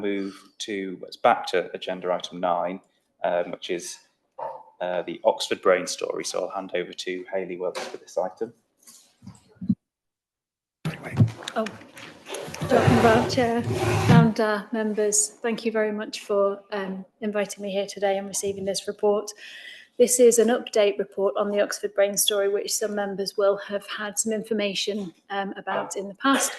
move to what's back to agenda item 9, which is the Oxford Brain Story. So I'll hand over to Hayley Wilkes for this item. Oh, Dr. Navarre, Chair and members, thank you very much for inviting me here today and receiving this report. This is an update report on the Oxford Brain Story, which some members will have had some information about in the past.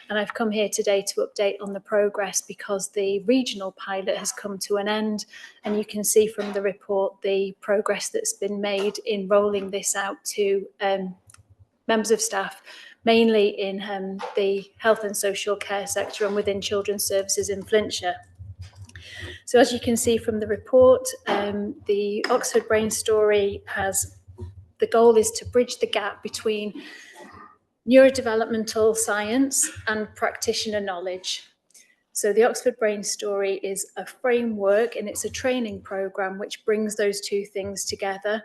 And I've come here today to update on the progress because the regional pilot has come to an end. And you can see from the report the progress that's been made in rolling this out to members of staff, mainly in the health and social care sector and within children's services in Flintshire. So as you can see from the report, the Oxford Brain Story the goal is to bridge the gap between neurodevelopmental science and practitioner knowledge. So the Oxford Brain Story is a framework and it's a training programme which brings those two things together.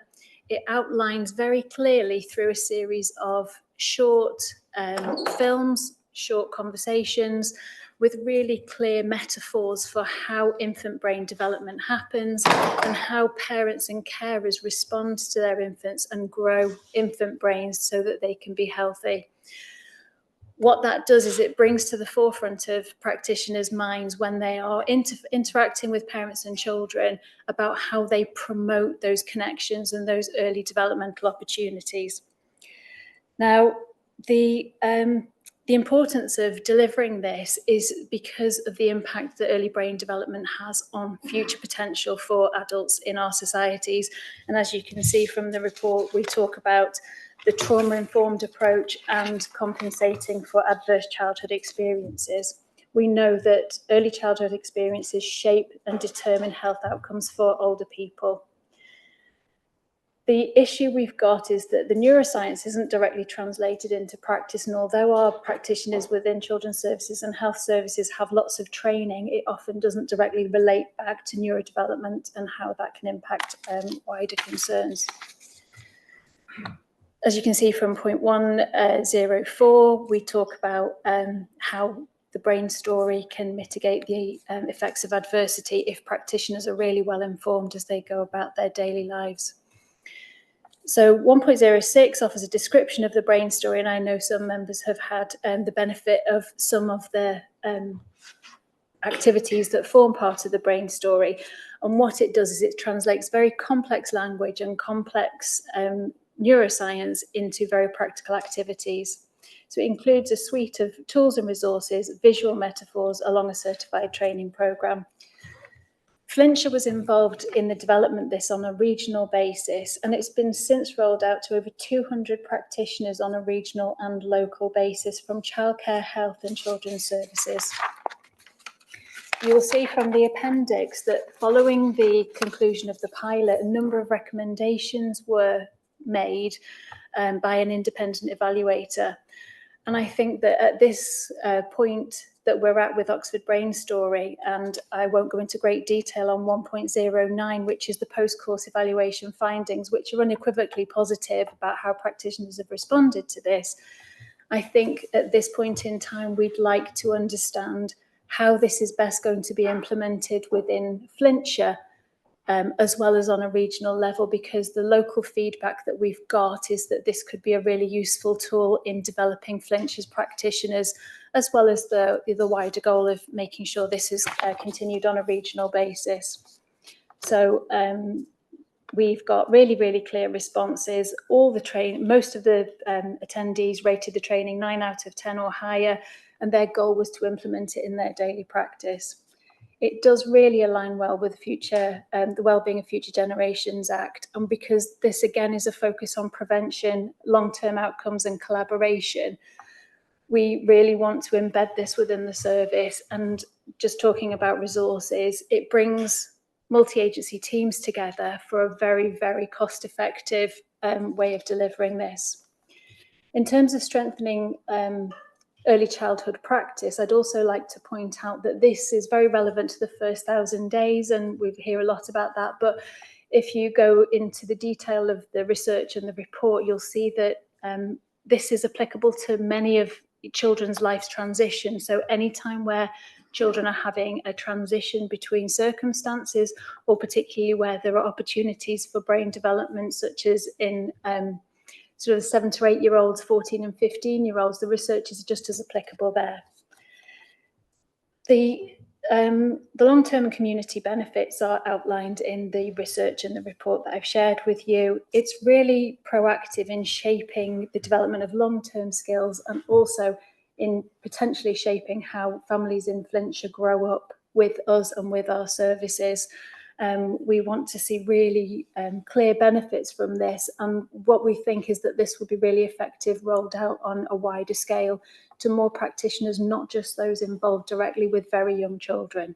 It outlines very clearly through a series of short films, short conversations, with really clear metaphors for how infant brain development happens and how parents and carers respond to their infants and grow infant brains so that they can be healthy. What that does is it brings to the forefront of practitioners' minds when they are interacting with parents and children about how they promote those connections and those early developmental opportunities. Now, the importance of delivering this is because of the impact that early brain development has on future potential for adults in our societies. And as you can see from the report, we talk about the trauma-informed approach and compensating for adverse childhood experiences. We know that early childhood experiences shape and determine health outcomes for older people. The issue we've got is that the neuroscience isn't directly translated into practice, and although our practitioners within children's services and health services have lots of training, it often doesn't directly relate back to neurodevelopment and how that can impact wider concerns. As you can see from point 104, we talk about how the brain story can mitigate the effects of adversity if practitioners are really well informed as they go about their daily lives. So 1.06 offers a description of the brain story, and I know some members have had the benefit of some of the activities that form part of the brain story. And what it does is it translates very complex language and complex neuroscience into very practical activities. So it includes a suite of tools and resources, visual metaphors along a certified training programme. Flintshire was involved in the development of this on a regional basis, and it's been since rolled out to over 200 practitioners on a regional and local basis from childcare, health and children's services. You'll see from the appendix that following the conclusion of the pilot, a number of recommendations were made by an independent evaluator. And I think that at this point that we're at with Oxford Brain Story, and I won't go into great detail on 1.09, which is the post-course evaluation findings, which are unequivocally positive about how practitioners have responded to this. I think at this point in time, we'd like to understand how this is best going to be implemented within Flintshire, as well as on a regional level, because the local feedback that we've got is that this could be a really useful tool in developing Flintshire's practitioners, as well as the wider goal of making sure this is continued on a regional basis. So we've got really, really clear responses. Most of the attendees rated the training 9 out of 10 or higher, and their goal was to implement it in their daily practice. It does really align well with the Wellbeing of Future Generations Act. And because this again is a focus on prevention, long-term outcomes and collaboration, we really want to embed this within the service. And just talking about resources, it brings multi-agency teams together for a very, very cost-effective way of delivering this. In terms of strengthening early childhood practice, I'd also like to point out that this is very relevant to the first 1,000 days, and we hear a lot about that. But if you go into the detail of the research and the report, you'll see that this is applicable to many of children's life's transition. So any time where children are having a transition between circumstances, or particularly where there are opportunities for brain development, such as in sort of 7 to 8 year olds, 14 and 15-year-olds, the research is just as applicable there. The long-term community benefits are outlined in the research and the report that I've shared with you. It's really proactive in shaping the development of long-term skills, and also in potentially shaping how families in Flintshire grow up with us and with our services. We want to see really clear benefits from this, and what we think is that this will be really effective rolled out on a wider scale to more practitioners, not just those involved directly with very young children.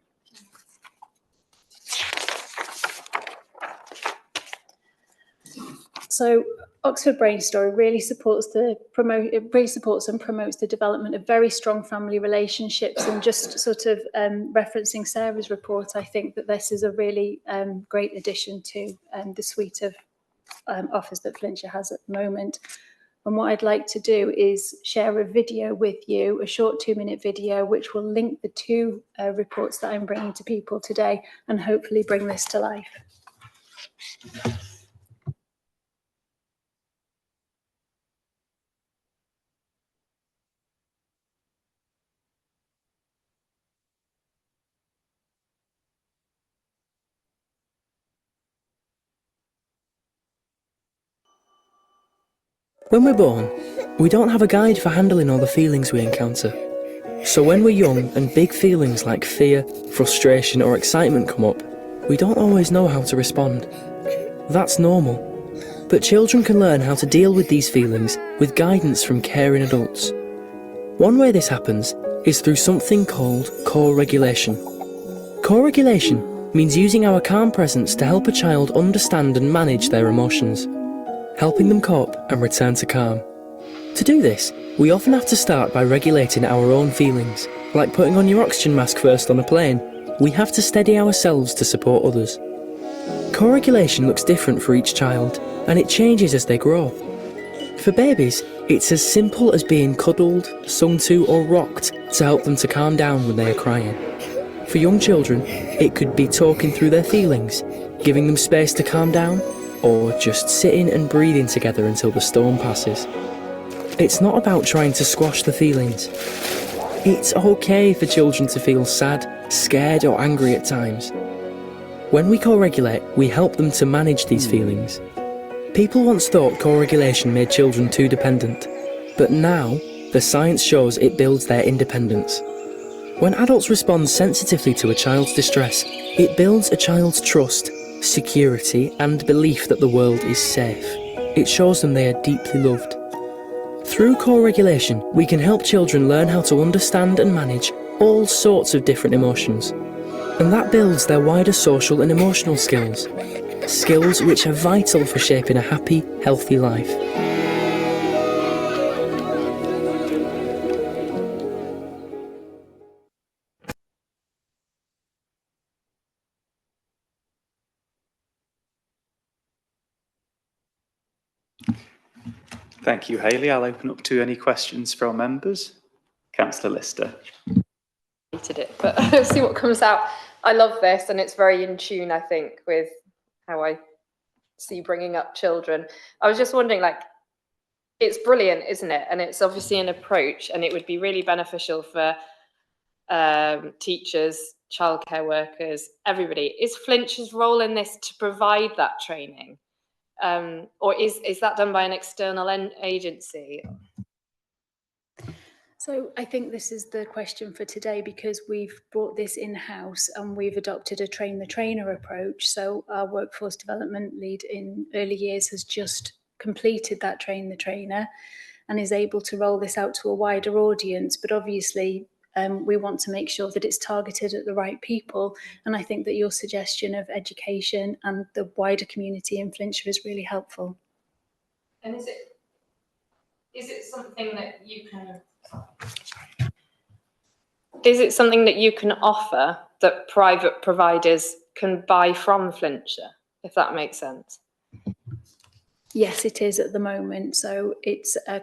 So Oxford Brain Story really supports and promotes the development of very strong family relationships. And just sort of referencing Sarah's report, I think that this is a really great addition to the suite of offers that Flintshire has at the moment. And what I'd like to do is share a video with you, a short 2-minute video, which will link the two reports that I'm bringing to people today and hopefully bring this to life. When we're born, we don't have a guide for handling all the feelings we encounter. So when we're young and big feelings like fear, frustration or excitement come up, we don't always know how to respond. That's normal. But children can learn how to deal with these feelings with guidance from caring adults. One way this happens is through something called co-regulation. Co-regulation means using our calm presence to help a child understand and manage their emotions, helping them cope and return to calm. To do this, we often have to start by regulating our own feelings, like putting on your oxygen mask first on a plane. We have to steady ourselves to support others. Co-regulation looks different for each child, and it changes as they grow. For babies, it's as simple as being cuddled, sung to or rocked to help them to calm down when they are crying. For young children, it could be talking through their feelings, giving them space to calm down, or just sitting and breathing together until the storm passes. It's not about trying to squash the feelings. It's okay for children to feel sad, scared or angry at times. When we co-regulate, we help them to manage these feelings. People once thought co-regulation made children too dependent, but now the science shows it builds their independence. When adults respond sensitively to a child's distress, it builds a child's trust, security and belief that the world is safe. It shows them they are deeply loved. Through co-regulation, we can help children learn how to understand and manage all sorts of different emotions. And that builds their wider social and emotional skills. Skills which are vital for shaping a happy, healthy life. Thank you, Hayley. I'll open up to any questions from members. Councillor Lister. But I'll see what comes out. I love this, and it's very in tune, I think, with how I see bringing up children. I was just wondering, like, it's brilliant, isn't it? And it's obviously an approach, and it would be really beneficial for teachers, childcare workers, everybody. Is Flintshire's role in this to provide that training? Or is that done by an external agency? So I think this is the question for today, because we've brought this in-house and we've adopted a train the trainer approach. So our workforce development lead in early years has just completed that train the trainer and is able to roll this out to a wider audience. But obviously we want to make sure that it's targeted at the right people. And I think that your suggestion of education and the wider community in Flintshire is really helpful. And is it something that you can... Is it something that you can offer that private providers can buy from Flintshire, if that makes sense? Yes, it is at the moment. So it's a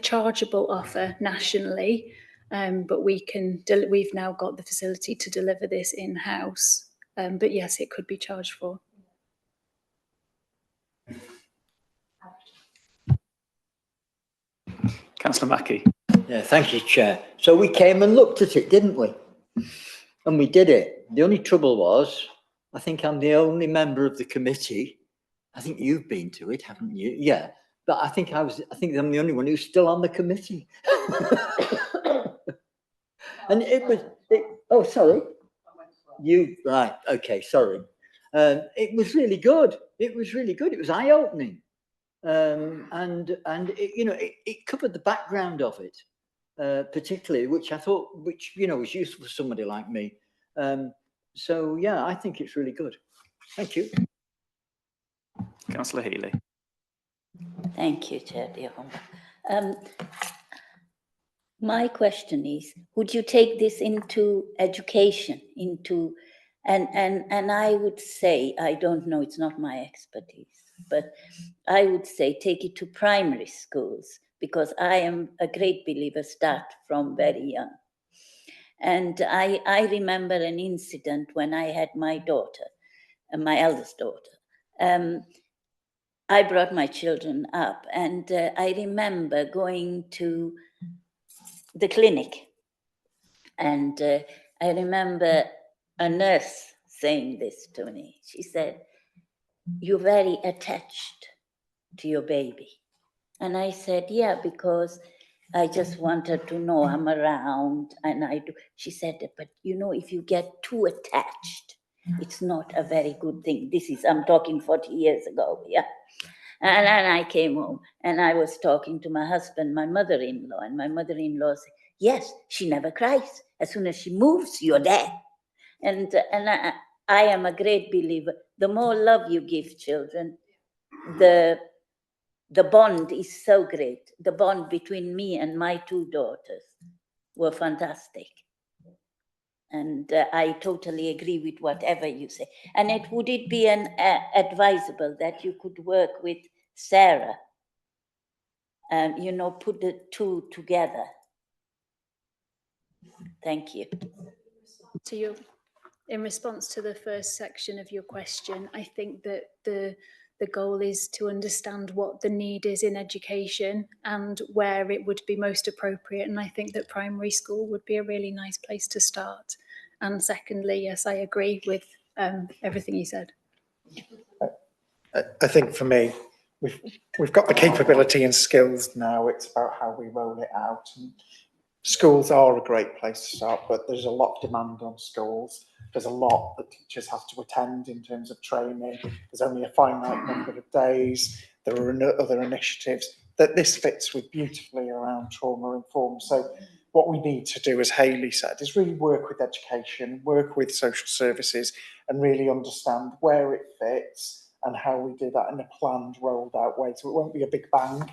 chargeable offer nationally, but we've now got the facility to deliver this in-house. But yes, it could be charged for. Councillor Mackie. Yeah, thank you, Chair. So we came and looked at it, didn't we? And we did it. The only trouble was, I think I'm the only member of the committee. I think you've been to it, haven't you? Yeah. But I think I'm the only one who's still on the committee. And oh, sorry. Right. Okay. Sorry. It was really good. It was really good. It was eye-opening. And it, it covered the background of it, particularly, which I thought, was useful for somebody like me. So yeah, I think it's really good. Thank you. Councillor Healy. Thank you, Chair Dearham. My question is, would you take this into education, and I would say, I don't know, it's not my expertise, but I would say take it to primary schools, because I am a great believer, start from very young. And I remember an incident when I had my daughter, my eldest daughter. I brought my children up, and I remember going to the clinic, and I remember a nurse saying this to me. She said, "You're very attached to your baby." And I said, "Yeah, because I just wanted to know I'm around, and I do." She said, "But if you get too attached, it's not a very good thing." I'm talking 40 years ago, yeah. And I came home and I was talking to my husband, my mother-in-law, and my mother-in-law said, "Yes, she never cries. As soon as she moves, you're there." And I am a great believer. The more love you give children, the bond is so great. The bond between me and my two daughters were fantastic. And I totally agree with whatever you say. And would it be advisable that you could work with Sarah, put the two together? Thank you. In response to the first section of your question, I think that the goal is to understand what the need is in education and where it would be most appropriate. And I think that primary school would be a really nice place to start. And secondly, yes, I agree with everything you said. I think for me, we've got the capability and skills now. It's about how we roll it out. And schools are a great place to start, but there's a lot of demand on schools. There's a lot that teachers have to attend in terms of training. There's only a finite number of days. There are other initiatives that this fits with beautifully around trauma informed. So what we need to do, as Hayley said, is really work with education, work with social services, and really understand where it fits and how we do that in a planned, rolled out way. So it won't be a big bang,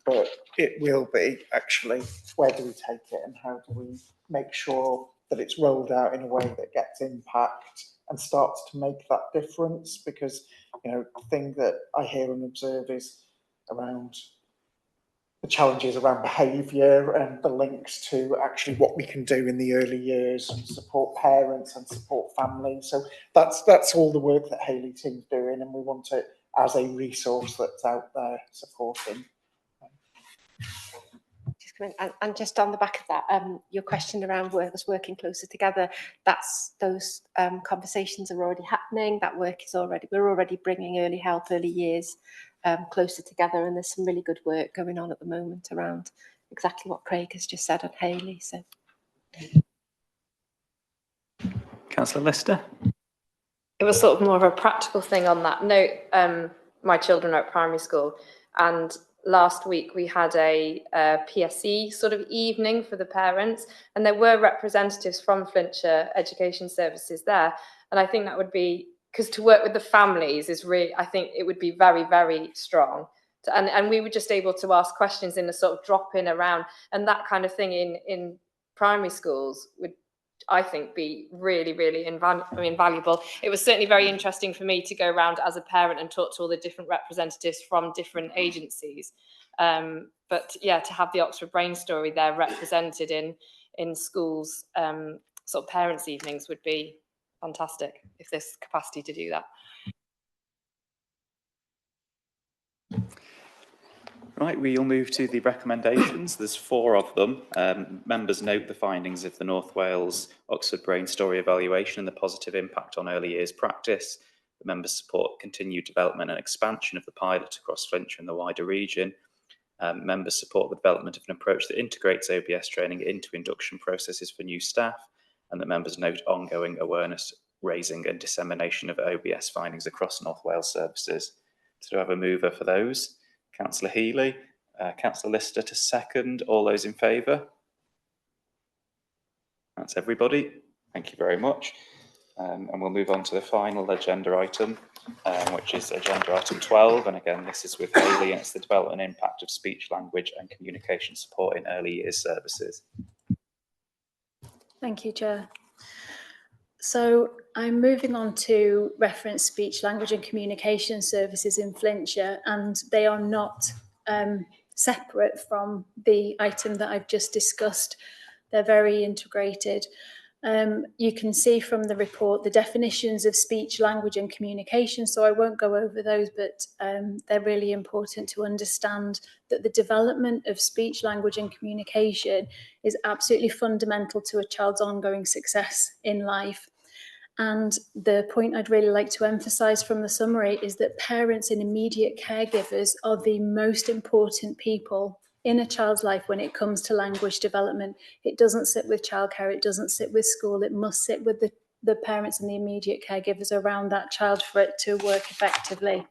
but it will be actually, where do we take it and how do we make sure that it's rolled out in a way that gets impact and starts to make that difference? Because, the thing that I hear and observe is around the challenges around behaviour and the links to actually what we can do in the early years and support parents and support families. So that's all the work that Hayley team's doing, and we want it as a resource that's out there supporting. And just on the back of that, your question around us working closer together, those conversations are already happening. That work is we're already bringing early health, early years closer together, and there's some really good work going on at the moment around exactly what Craig has just said on Hayley. So, Councillor Lister. It was sort of more of a practical thing on that note. My children are at primary school, and last week we had a PSE sort of evening for the parents, and there were representatives from Flintshire Education Services there. And I think that would be, because to work with the families is really, I think it would be very, very strong. And we were just able to ask questions in a sort of drop in around, and that kind of thing in primary schools would, I think, be really, really invaluable. It was certainly very interesting for me to go around as a parent and talk to all the different representatives from different agencies. But yeah, to have the Oxford Brain Story there represented in in schools, sort of parents' evenings would be fantastic if there's capacity to do that. Right, we'll move to the recommendations. There's 4 of them. Members note the findings of the North Wales Oxford Brain Story evaluation and the positive impact on early years practice. The members support continued development and expansion of the pilot across Flintshire and the wider region. Members support the development of an approach that integrates OBS training into induction processes for new staff, and that members note ongoing awareness raising and dissemination of OBS findings across North Wales services. So do I have a mover for those? Councillor Healy, Councillor Lister to second. All those in favour? That's everybody. Thank you very much. And we'll move on to the final agenda item, which is agenda item 12. And again, this is with Hayley, and it's the development and impact of speech, language and communication support in early years services. Thank you, Chair. So I'm moving on to reference speech, language and communication services in Flintshire, and they are not separate from the item that I've just discussed. They're very integrated. You can see from the report the definitions of speech, language and communication, so I won't go over those, but they're really important to understand that the development of speech, language and communication is absolutely fundamental to a child's ongoing success in life. And the point I'd really like to emphasise from the summary is that parents and immediate caregivers are the most important people in a child's life when it comes to language development. It doesn't sit with childcare, it doesn't sit with school, it must sit with the parents and the immediate caregivers around that child for it to work effectively.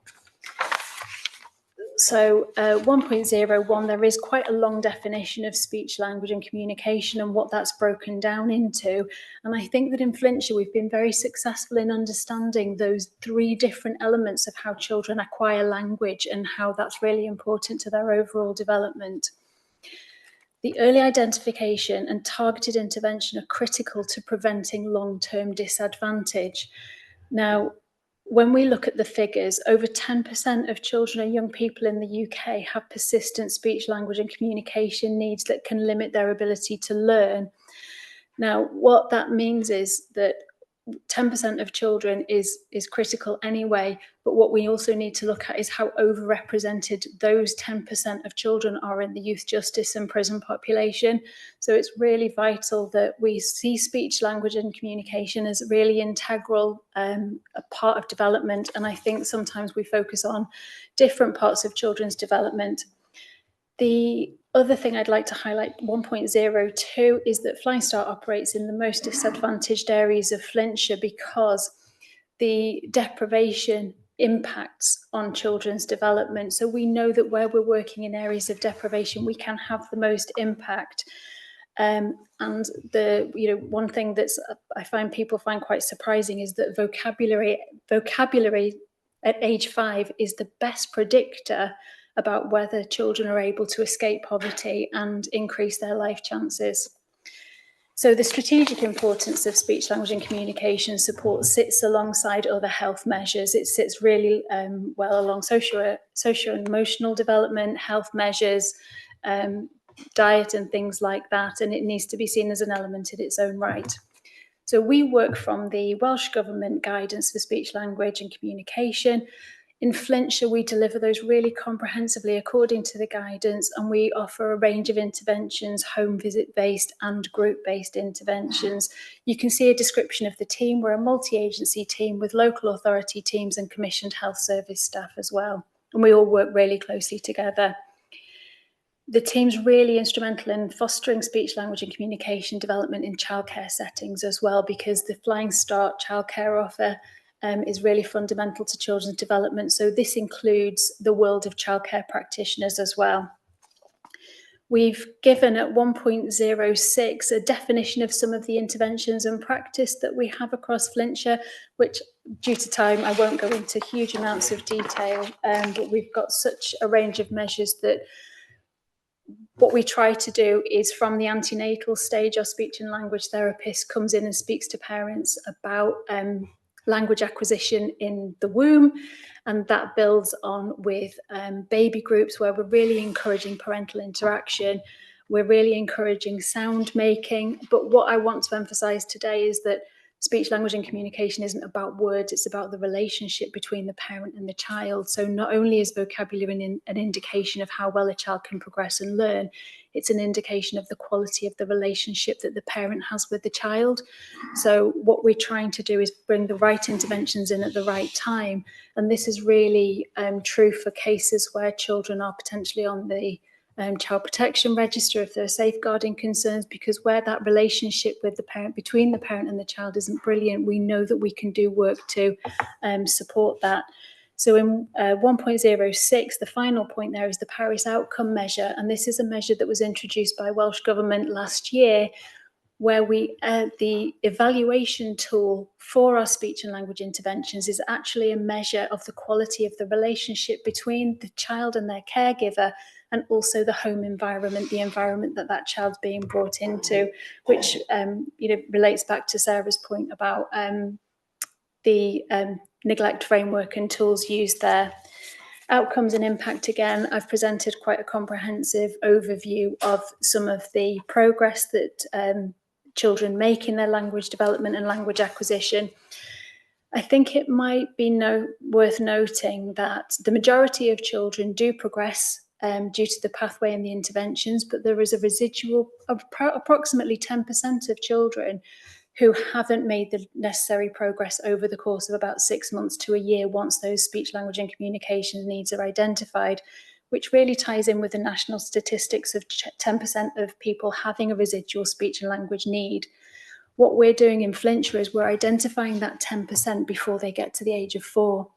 So 1.01, there is quite a long definition of speech, language and communication and what that's broken down into. And I think that in Flintshire, we've been very successful in understanding those 3 different elements of how children acquire language and how that's really important to their overall development. The early identification and targeted intervention are critical to preventing long-term disadvantage. Now, when we look at the figures, over 10% of children and young people in the UK have persistent speech, language and communication needs that can limit their ability to learn. Now, what that means is that 10% of children is critical anyway, but what we also need to look at is how overrepresented those 10% of children are in the youth justice and prison population. So it's really vital that we see speech, language and communication as really integral, a part of development. And I think sometimes we focus on different parts of children's development. The other thing I'd like to highlight, 1.02, is that Flying Start operates in the most disadvantaged areas of Flintshire because the deprivation impacts on children's development. So we know that where we're working in areas of deprivation, we can have the most impact. And the one thing that's I find people find quite surprising is that vocabulary at age 5 is the best predictor about whether children are able to escape poverty and increase their life chances. So the strategic importance of speech, language and communication support sits alongside other health measures. It sits really well along socio-emotional development, health measures, diet and things like that, and it needs to be seen as an element in its own right. So we work from the Welsh Government Guidance for Speech, Language and Communication. In Flintshire, we deliver those really comprehensively according to the guidance, and we offer a range of interventions, home visit-based and group-based interventions. You can see a description of the team. We're a multi-agency team with local authority teams and commissioned health service staff as well, and we all work really closely together. The team's really instrumental in fostering speech, language and communication development in childcare settings as well, because the Flying Start childcare offer is really fundamental to children's development. So this includes the world of childcare practitioners as well. We've given at 1.06 a definition of some of the interventions and practice that we have across Flintshire, which due to time I won't go into huge amounts of detail, but we've got such a range of measures that what we try to do is from the antenatal stage, our speech and language therapist comes in and speaks to parents about language acquisition in the womb, and that builds on with baby groups where we're really encouraging parental interaction. We're really encouraging sound making. But what I want to emphasise today is that speech, language and communication isn't about words, it's about the relationship between the parent and the child. So not only is vocabulary an indication of how well a child can progress and learn, it's an indication of the quality of the relationship that the parent has with the child. So what we're trying to do is bring the right interventions in at the right time. And this is really true for cases where children are potentially on the child protection register if there are safeguarding concerns, because where that relationship with the parent, between the parent and the child isn't brilliant, we know that we can do work to support that. So in 1.06, the final point there is the Paris outcome measure, and this is a measure that was introduced by Welsh Government last year, where the evaluation tool for our speech and language interventions is actually a measure of the quality of the relationship between the child and their caregiver, and also the home environment, the environment that that child's being brought into, which relates back to Sarah's point about the neglect framework and tools used there. Outcomes and impact, again, I've presented quite a comprehensive overview of some of the progress that children make in their language development and language acquisition. I think it might be worth noting that the majority of children do progress due to the pathway and the interventions, but there is a residual of approximately 10% of children who haven't made the necessary progress over the course of about 6 months to a year once those speech, language and communication needs are identified, which really ties in with the national statistics of 10% of people having a residual speech and language need. What we're doing in Flintshire is we're identifying that 10% before they get to the age of 4.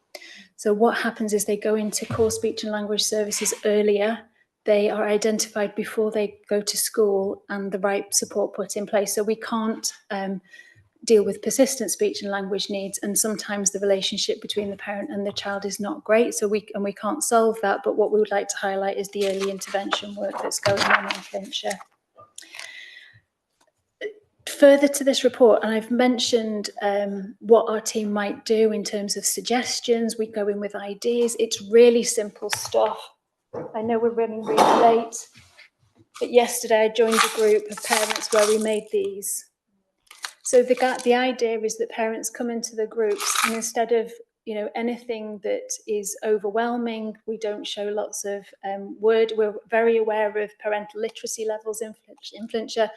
So what happens is they go into core speech and language services earlier. They are identified before they go to school and the right support put in place. So we can't deal with persistent speech and language needs, and sometimes the relationship between the parent and the child is not great. So we can't solve that. But what we would like to highlight is the early intervention work that's going on in Flintshire. Further to this report, and I've mentioned what our team might do in terms of suggestions. We go in with ideas. It's really simple stuff. I know we're running really late, but yesterday I joined a group of parents where we made these. So the idea is that parents come into the groups, and instead of anything that is overwhelming, we don't show lots of word. We're very aware of parental literacy levels in Flintshire.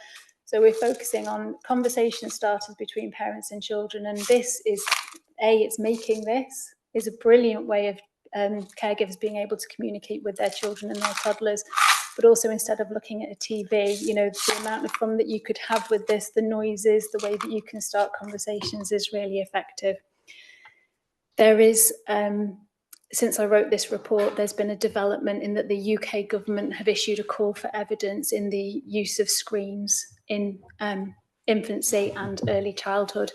So we're focusing on conversation starters between parents and children. And this is, it's making this is a brilliant way of caregivers being able to communicate with their children and their toddlers. But also, instead of looking at a TV, the amount of fun that you could have with this, the noises, the way that you can start conversations is really effective. There is, since I wrote this report, there's been a development in that the UK government have issued a call for evidence in the use of screens in infancy and early childhood.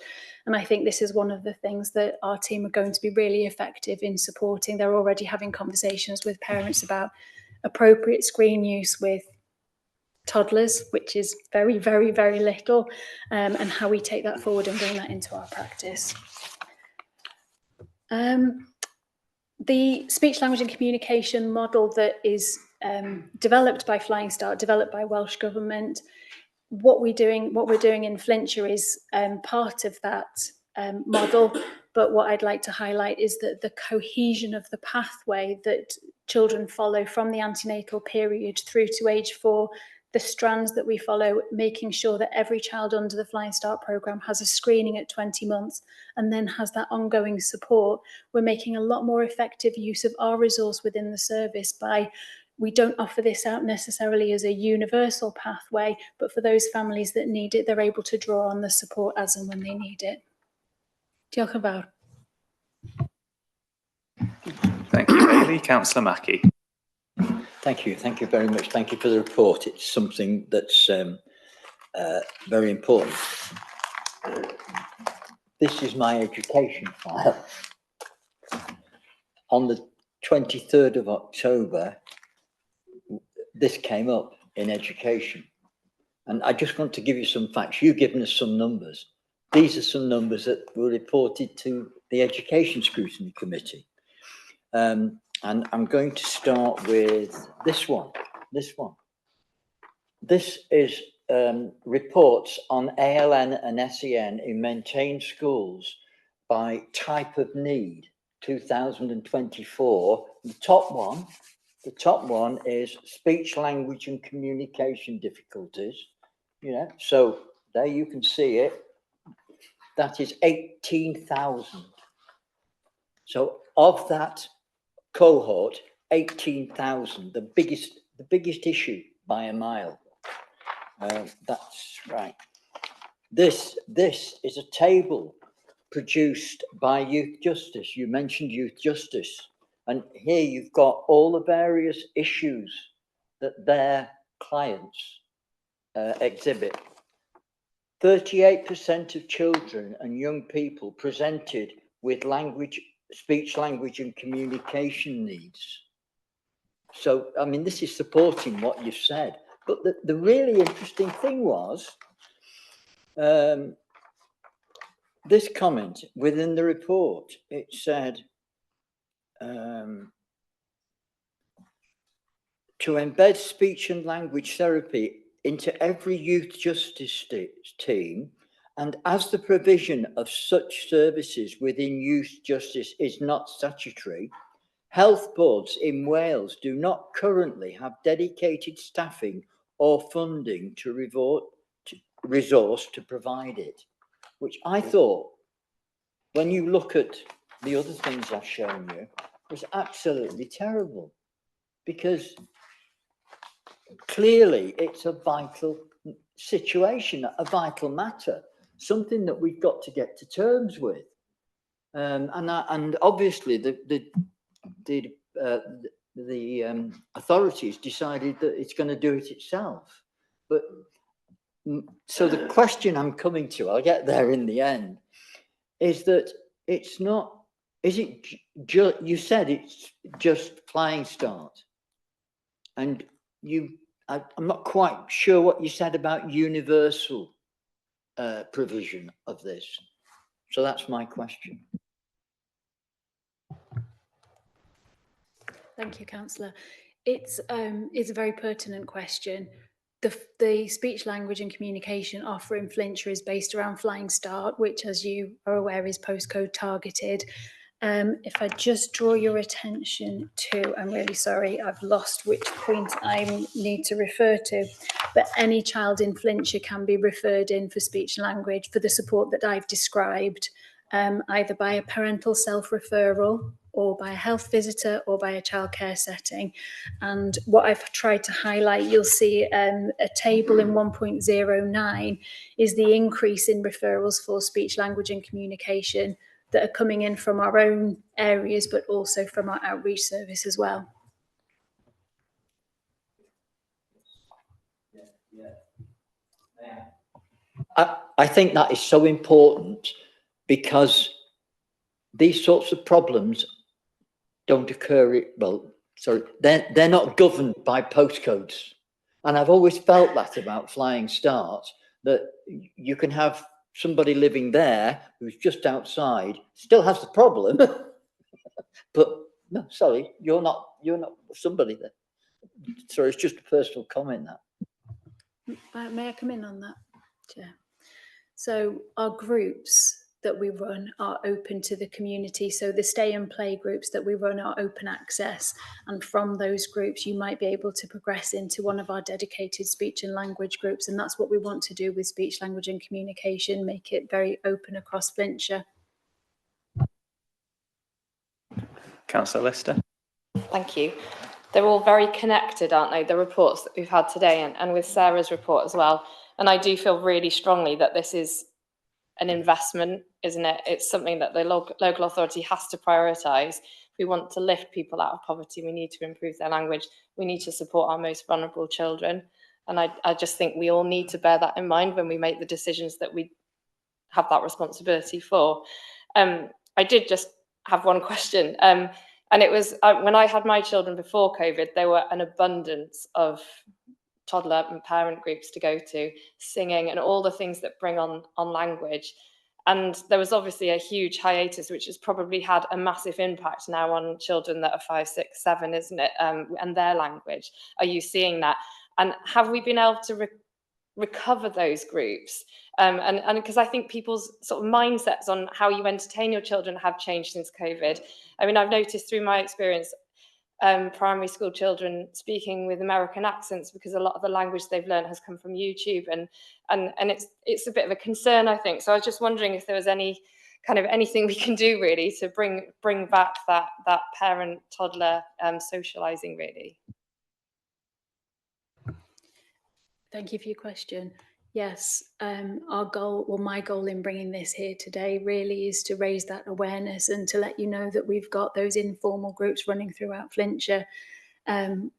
And I think this is one of the things that our team are going to be really effective in supporting. They're already having conversations with parents about appropriate screen use with toddlers, which is very, very, very little, and how we take that forward and bring that into our practice. The speech, language and communication model that is developed by Flying Start, developed by Welsh Government, what we're doing in Flintshire is part of that model. But what I'd like to highlight is that the cohesion of the pathway that children follow from the antenatal period through to age 4, the strands that we follow, making sure that every child under the Flying Start programme has a screening at 20 months and then has that ongoing support. We're making a lot more effective use of our resource within the service by, we don't offer this out necessarily as a universal pathway, but for those families that need it, they're able to draw on the support as and when they need it. Diolch yn fawr. Thank you, Bailey. Councillor Mackie. Thank you very much. Thank you for the report. It's something that's very important. This is my education file. On the 23rd of October, this came up in education. And I just want to give you some facts. You've given us some numbers. These are some numbers that were reported to the Education Scrutiny Committee. And I'm going to start with this one. This is reports on ALN and SEN in maintained schools by type of need, 2024. The top one is speech, language and communication difficulties. So there you can see it. That is 18,000. So of that cohort, 18,000, the biggest issue by a mile. That's right. This is a table produced by Youth Justice. You mentioned Youth Justice, and here you've got all the various issues that their clients exhibit. 38% of children and young people presented with speech, language and communication needs. So, I mean, this is supporting what you've said. But the really interesting thing was this comment within the report. It said, to embed speech and language therapy into every youth justice team, and as the provision of such services within youth justice is not statutory, health boards in Wales do not currently have dedicated staffing or funding to resource to provide it, which I thought, when you look at the other things I've shown you, was absolutely terrible, because clearly it's a vital situation, a vital matter, something that we've got to get to terms with. And obviously the authorities decided that it's going to do it itself. But so the question I'm coming to, I'll get there in the end, is that it's not, is it just, you said it's just Flying Start, and I'm not quite sure what you said about universal provision of this. So that's my question. Thank you, Councillor. It's a very pertinent question. The speech, language and communication offer in Flintshire is based around Flying Start, which, as you are aware, is postcode targeted. If I just draw your attention to, I'm really sorry, I've lost which point I need to refer to, but any child in Flintshire can be referred in for speech and language for the support that I've described, either by a parental self-referral or by a health visitor or by a childcare setting. And what I've tried to highlight, you'll see a table in 1.09 is the increase in referrals for speech, language and communication that are coming in from our own areas, but also from our outreach service as well. I think that is so important, because these sorts of problems don't occur, they're not governed by postcodes. And I've always felt that about Flying Start, that you can have somebody living there who's just outside, still has the problem, but no, sorry, you're not somebody there. So it's just a personal comment that. May I come in on that, Chair? So our groups that we run are open to the community. So the stay and play groups that we run are open access. And from those groups, you might be able to progress into one of our dedicated speech and language groups. And that's what we want to do with speech, language and communication, make it very open across Flintshire. Councillor Lister. Thank you. They're all very connected, aren't they? The reports that we've had today and with Sarah's report as well. And I do feel really strongly that this is an investment, isn't it? It's something that the local authority has to prioritise. If we want to lift people out of poverty, we need to improve their language. We need to support our most vulnerable children. And I just think we all need to bear that in mind when we make the decisions that we have that responsibility for. I did just have one question. And it was when I had my children before COVID, there were an abundance of toddler and parent groups to go to, singing and all the things that bring on language. And there was obviously a huge hiatus, which has probably had a massive impact now on children that are 5, 6, 7, isn't it? And their language. Are you seeing that? and have we been able to recover those groups? And because I think people's sort of mindsets on how you entertain your children have changed since COVID. I mean, I've noticed through my experience, primary school children speaking with American accents because a lot of the language they've learned has come from YouTube, and it's a bit of a concern, I think. So I was just wondering if there was anything we can do really to bring back that parent toddler socializing really. Thank you for your question. Yes, our goal, well, my goal in bringing this here today really is to raise that awareness and to let you know that we've got those informal groups running throughout Flintshire,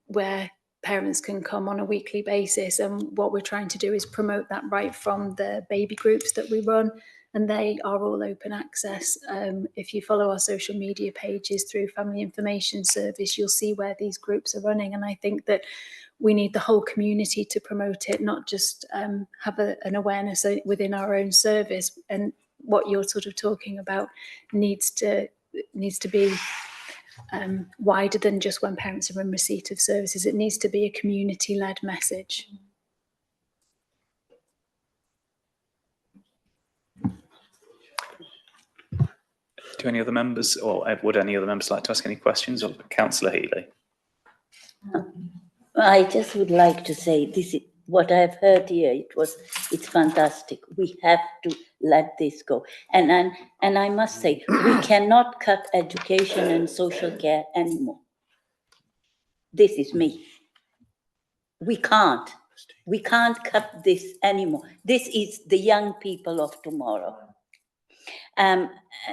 where parents can come on a weekly basis. And what we're trying to do is promote that right from the baby groups that we run, and they are all open access. If you follow our social media pages through Family Information Service, you'll see where these groups are running. And I think that we need the whole community to promote it, not just have an awareness within our own service. And what you're sort of talking about needs to be wider than just when parents are in receipt of services. It needs to be a community-led message. Do any other members, or would any other members like to ask any questions of Councillor Healy? I just would like to say this is what I've heard here. It's fantastic. We have to let this go. And I must say, we cannot cut education and social care anymore. This is me. We can't cut this anymore. This is the young people of tomorrow.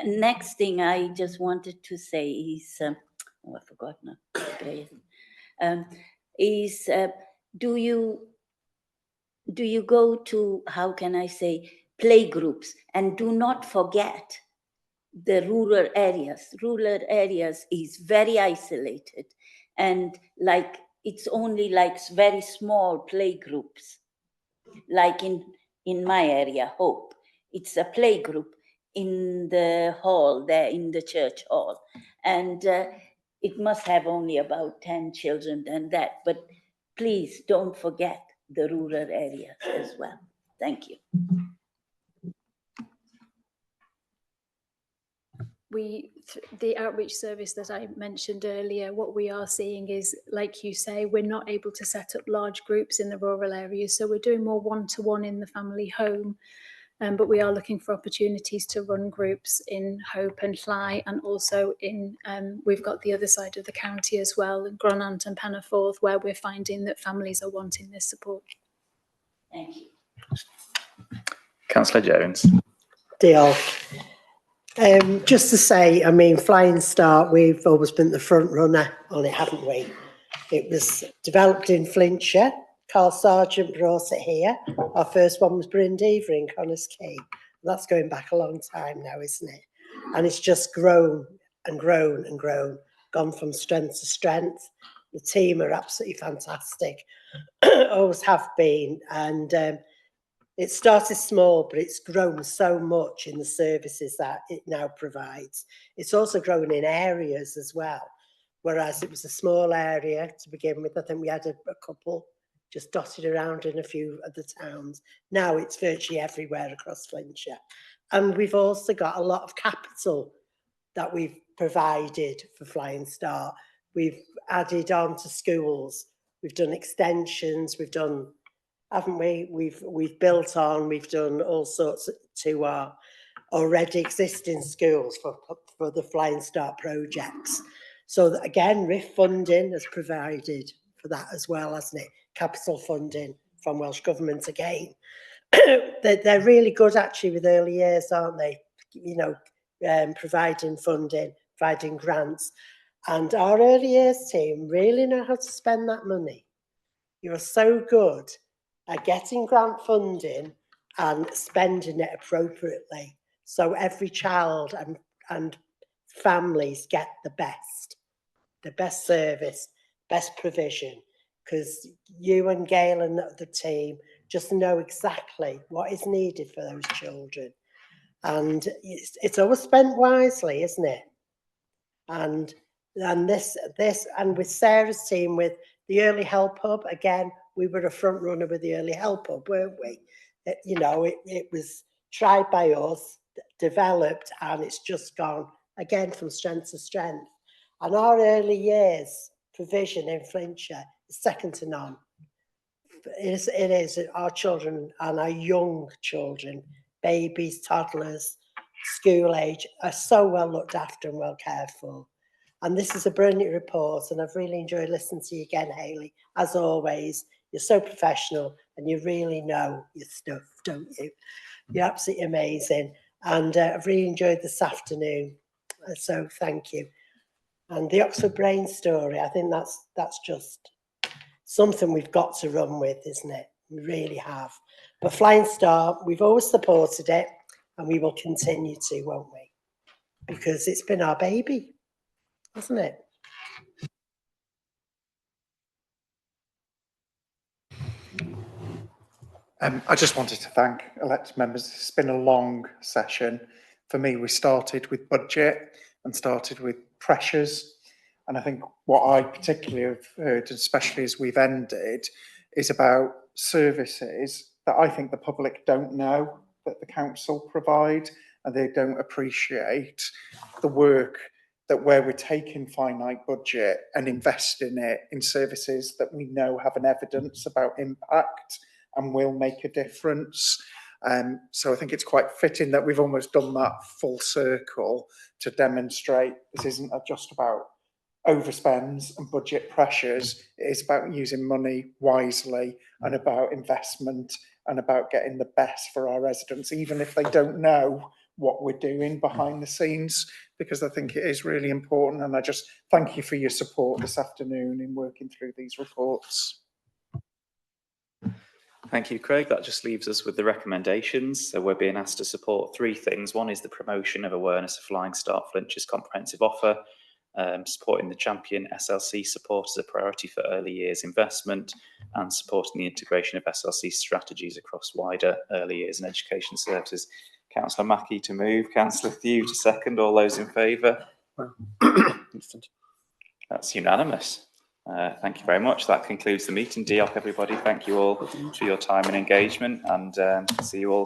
Next thing I just wanted to say is, I forgot now. Do you go to, how can I say, play groups? And do not forget the rural areas. Rural areas is very isolated, and like it's only like very small play groups. Like in my area, Hope, it's a play group in the hall there, in the church hall, and it must have only about 10 children and that, but please don't forget the rural areas as well. Thank you. The outreach service that I mentioned earlier, what we are seeing is, like you say, we're not able to set up large groups in the rural areas, so we're doing more one-to-one in the family home. But we are looking for opportunities to run groups in Hope and Fly, and also in, we've got the other side of the county as well, in Gronant and Pennaforth, where we're finding that families are wanting this support. Thank you. Councillor Jones. Diolch. Just to say, I mean, Flying Start, we've always been the front runner on it, haven't we? It was developed in Flintshire. Carl Sargent brought it here. Our first one was Brindeva in Connors Quay. That's going back a long time now, isn't it? And it's just grown and grown and grown, gone from strength to strength. The team are absolutely fantastic, always have been. And it started small, but it's grown so much in the services that it now provides. It's also grown in areas as well, whereas it was a small area to begin with. I think we had a couple just dotted around in a few of the towns. Now it's virtually everywhere across Flintshire. And we've also got a lot of capital that we've provided for Flying Start. We've added on to schools. We've done extensions. We've done, haven't we? We've built on. We've done all sorts to our already existing schools for the Flying Start projects. So that, again, RIF funding has provided for that as well, hasn't it? Capital funding from Welsh Government again. They're really good actually with early years, aren't they? You know, providing funding, providing grants. And our early years team really know how to spend that money. You are so good at getting grant funding and spending it appropriately. So every child and families get the best service, best provision. Because you and Gail and the team just know exactly what is needed for those children. And it's always spent wisely, isn't it? And this and with Sarah's team, with the Early Help Hub, again, we were a front runner with the early help hub, weren't we? It was tried by us, developed, and it's just gone again from strength to strength. And our early years provision in Flintshire is second to none. It is our children and our young children, babies, toddlers, school age, are so well looked after and well cared for. And this is a brilliant report, and I've really enjoyed listening to you again, Hayley. As always, you're so professional and you really know your stuff, don't you? You're absolutely amazing. And I've really enjoyed this afternoon. So thank you. And the Oxford Brain story, I think that's just something we've got to run with, isn't it? We really have. But Flying Star, we've always supported it, and we will continue to, won't we? Because it's been our baby, hasn't it? I just wanted to thank elected members. It's been a long session. For me, we started with budget and started with pressures. And I think what I particularly have heard, especially as we've ended, is about services that I think the public don't know that the council provide, and they don't appreciate the work that where we're taking finite budget and investing it in services that we know have an evidence about impact and will make a difference. So I think it's quite fitting that we've almost done that full circle to demonstrate this isn't just about overspends and budget pressures. It is about using money wisely and about investment and about getting the best for our residents, even if they don't know what we're doing behind the scenes, because I think it is really important. And I just thank you for your support this afternoon in working through these reports. Thank you, Craig. That just leaves us with the recommendations. So we're being asked to support three things. One is the promotion of awareness of Flying Start Flintshire's comprehensive offer, supporting the champion SLC support as a priority for early years investment, and supporting the integration of SLC strategies across wider early years and education services. Councillor Mackie to move, Councillor Thew to second. All those in favour? That's unanimous. Thank you very much. That concludes the meeting. Diolch, everybody. Thank you all for your time and engagement, and see you all soon.